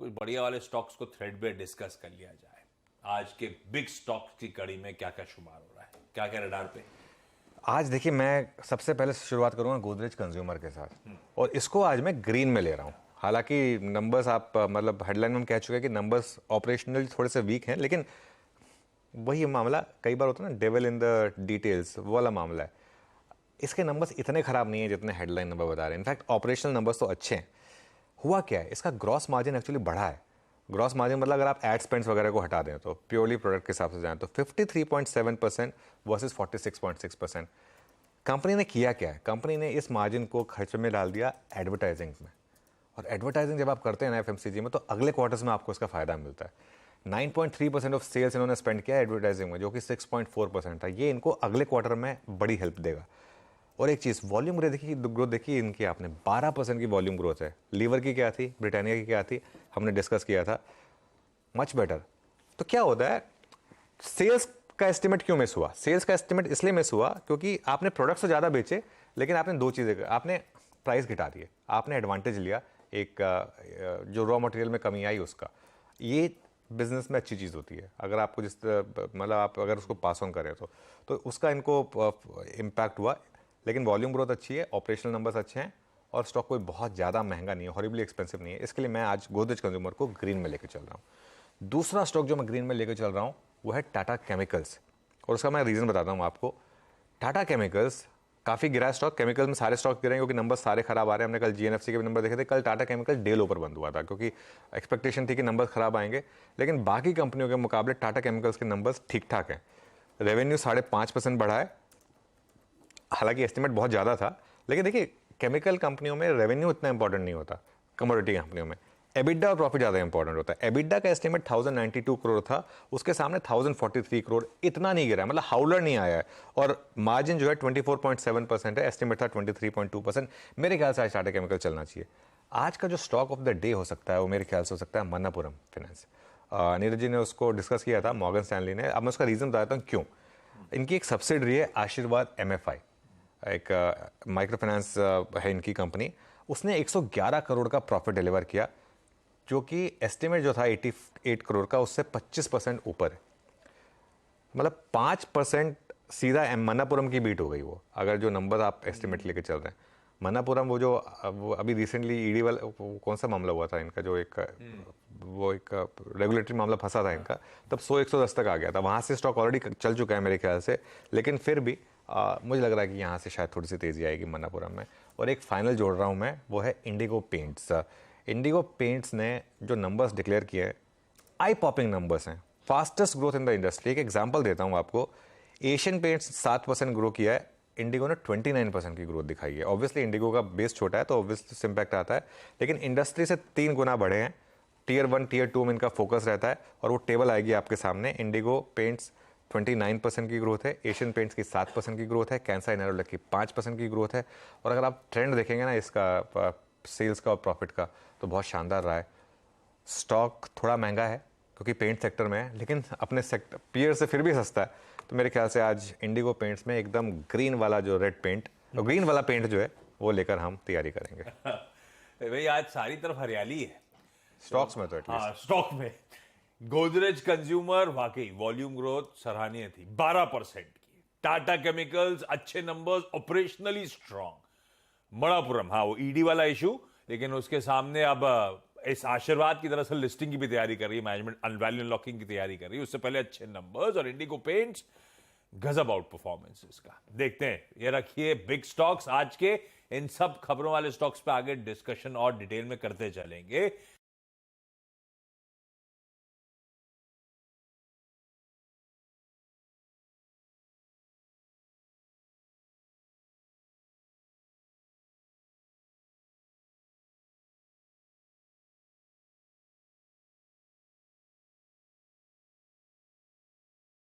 कुछ बढ़िया वाले स्टॉक्स को थ्रेड पे डिस्कस कर लिया जाए। आज के बिग स्टॉक्स की कड़ी में क्या क्या शुमार हो रहा है, क्या क्या रडार पे? आज देखिए, मैं सबसे पहले शुरुआत करूंगा गोदरेज कंज्यूमर के साथ। और इसको आज मैं ग्रीन में ले रहा हूं। हालांकि नंबर्स आप मतलब हेडलाइन में हम कह चुके हैं कि नंबर्स ऑपरेशनल थोड़े से वीक हैं, लेकिन वही मामला कई बार होता है ना, डेविल इन द डिटेल्स, वो वाला मामला है। इसके नंबर्स इतने खराब नहीं है जितने हेडलाइन नंबर बता रहे हैं। इनफैक्ट ऑपरेशनल नंबर्स तो अच्छे हैं। हुआ क्या है, इसका ग्रॉस मार्जिन एक्चुअली बढ़ा है। ग्रॉस मार्जिन मतलब अगर आप एड स्पेंड्स वगैरह को हटा दें तो प्योरली प्रोडक्ट के हिसाब से जाएं तो 53.7% वर्सेस 46.6%। कंपनी ने किया क्या है, कंपनी ने इस मार्जिन को खर्च में डाल दिया एडवर्टाइजिंग में। और एडवर्टाइजिंग जब आप करते हैं ना एफएमसीजी में, तो अगले क्वार्टर्स में आपको इसका फायदा मिलता है। 9.3% ऑफ सेल्स इन्होंने स्पेंड किया एडवर्टाइजिंग में, जो कि 6.4% था। ये इनको अगले क्वार्टर में बड़ी हेल्प देगा। और एक चीज़, वॉल्यूम ग्रोथ देखी इनकी आपने, 12% की वॉल्यूम ग्रोथ है। लीवर की क्या थी, ब्रिटानिया की क्या थी, हमने डिस्कस किया था, मच बेटर। तो क्या होता है, सेल्स का एस्टिमेट क्यों मिस हुआ? सेल्स का एस्टिमेट इसलिए मिस हुआ क्योंकि आपने प्रोडक्ट्स तो ज़्यादा बेचे, लेकिन आपने दो चीज़ें, आपने प्राइस घटा दिए, आपने एडवांटेज लिया एक जो रॉ मटेरियल में कमी आई उसका। ये बिजनेस में अच्छी चीज़ होती है, अगर आपको जिस मतलब आप अगर उसको पास ऑन करें तो उसका इनको इम्पैक्ट हुआ। लेकिन वॉल्यूम ग्रोथ अच्छी है, ऑपरेशनल नंबर्स अच्छे हैं, और स्टॉक कोई बहुत ज़्यादा महंगा नहीं है, हॉरिबली एक्सपेंसिव नहीं है। इसके लिए मैं आज गोदरेज कंज्यूमर को ग्रीन में लेकर चल रहा हूँ। दूसरा स्टॉक जो मैं ग्रीन में लेकर चल रहा हूँ वो है टाटा केमिकल्स। और उसका मैं रीज़न बताता हूँ आपको। टाटा केमिकल्स काफ़ी गिरा है स्टॉक। केमिकल में सारे स्टॉक गिरे हैं क्योंकि नंबर सारे खराब आ रहे हैं। हमने कल जीएनएफसी के भी नंबर देखे थे। कल टाटा केमिकल डे लो पर बंद हुआ था क्योंकि एक्सपेक्टेशन थी कि नंबर खराब आएंगे, लेकिन बाकी कंपनियों के मुकाबले टाटा केमिकल्स के नंबर्स ठीक ठाक हैं। रेवेन्यू 5.5% बढ़ा है, हालांकि एस्टिमेट बहुत ज़्यादा था। लेकिन देखिए, केमिकल कंपनियों में रेवेन्यू इतना इंपॉर्टेंट नहीं होता, कमोडिटी कंपनियों में एबिडा और प्रॉफिट ज़्यादा इंपॉर्टेंट होता है। एबिडा का एस्टिमेट 1092 करोड़ था, उसके सामने 1043 करोड़, इतना नहीं गिरा, मतलब हाउलर नहीं आया है। और मार्जिन जो है 24.7% है, एस्टिमेट था 23.2%। मेरे ख्याल से आज टाटा केमिकल चलना चाहिए। आज का जो स्टॉक ऑफ द डे हो सकता है वो मेरे ख्याल से हो सकता है मन्नापुरम फाइनेंस। नीरज जी ने उसको डिस्कस किया था, मॉर्गन स्टैनली ने। अब मैं उसका रीज़न बताता हूँ क्यों। इनकी एक सब्सिडरी है आशीर्वाद एमएफआई, एक माइक्रो फाइनेंस है इनकी कंपनी। उसने 111 करोड़ का प्रॉफिट डिलीवर किया, जो कि एस्टिमेट जो था 88 करोड़ का, उससे 25% ऊपर है। मतलब 5% सीधा मन्नापुरम की बीट हो गई वो, अगर जो नंबर आप एस्टिमेट लेके चल रहे हैं। मन्नापुरम वो अभी रिसेंटली ईडी वाला कौन सा मामला हुआ था इनका, जो एक वो एक रेगुलेटरी मामला फंसा था इनका, तब 100-110 तक आ गया था। वहाँ से स्टॉक ऑलरेडी चल चुका है मेरे ख्याल से। लेकिन फिर भी मुझे लग रहा है कि यहाँ से शायद थोड़ी सी तेज़ी आएगी मन्नापुरम में। और एक फाइनल जोड़ रहा हूँ मैं, वो है इंडिगो पेंट्स। इंडिगो पेंट्स ने जो नंबर्स डिक्लेयर किए हैं, आई पॉपिंग नंबर्स हैं, fastest growth in the industry. एक एग्जांपल देता हूं आपको। एशियन पेंट्स 7% ग्रो किया है, इंडिगो ने 29% की ग्रोथ दिखाई है। ऑब्वियसली इंडिगो का बेस छोटा है तो ऑब्वियसली इम्पैक्ट आता है, लेकिन इंडस्ट्री से 3 गुना बढ़े हैं। टीयर 1 टीयर 2 में इनका फोकस रहता है, और वो टेबल आएगी आपके सामने। इंडिगो पेंट्स 29% की ग्रोथ है, एशियन पेंट्स की 7% की ग्रोथ है, कैंसा इनरोलक की 5% की ग्रोथ है। और अगर आप ट्रेंड देखेंगे ना इसका सेल्स का और प्रॉफिट का, तो बहुत शानदार रहा है। स्टॉक थोड़ा महंगा है क्योंकि पेंट सेक्टर में है, लेकिन अपने सेक्टर पीयर से फिर भी सस्ता है। तो मेरे ख्याल से आज इंडिगो पेंट्स में एकदम ग्रीन वाला जो रेड पेंट और ग्रीन वाला पेंट जो है वो लेकर हम तैयारी करेंगे। भाई आज सारी तरफ हरियाली है स्टॉक्स में तो हाँ एटलीस्ट। स्टॉक में। गोदरेज कंज्यूमर वाकई वॉल्यूम ग्रोथ सराहनीय थी, 12% की। टाटा केमिकल्स अच्छे नंबर्स, ऑपरेशनली स्ट्रांग। मणिपुरम हाँ वो ईडी वाला इशू, लेकिन उसके सामने अब इस आशीर्वाद की दरअसल लिस्टिंग की भी तैयारी कर रही है मैनेजमेंट, वैल्यू अनलॉकिंग की तैयारी कर रही है। उससे पहले अच्छे नंबर्स, और इंडिगो पेंट्स गजब आउट परफॉर्मेंस इसका। देखते हैं, ये रखिए बिग स्टॉक्स आज के। इन सब खबरों वाले स्टॉक्स पे आगे डिस्कशन और डिटेल में करते चलेंगे।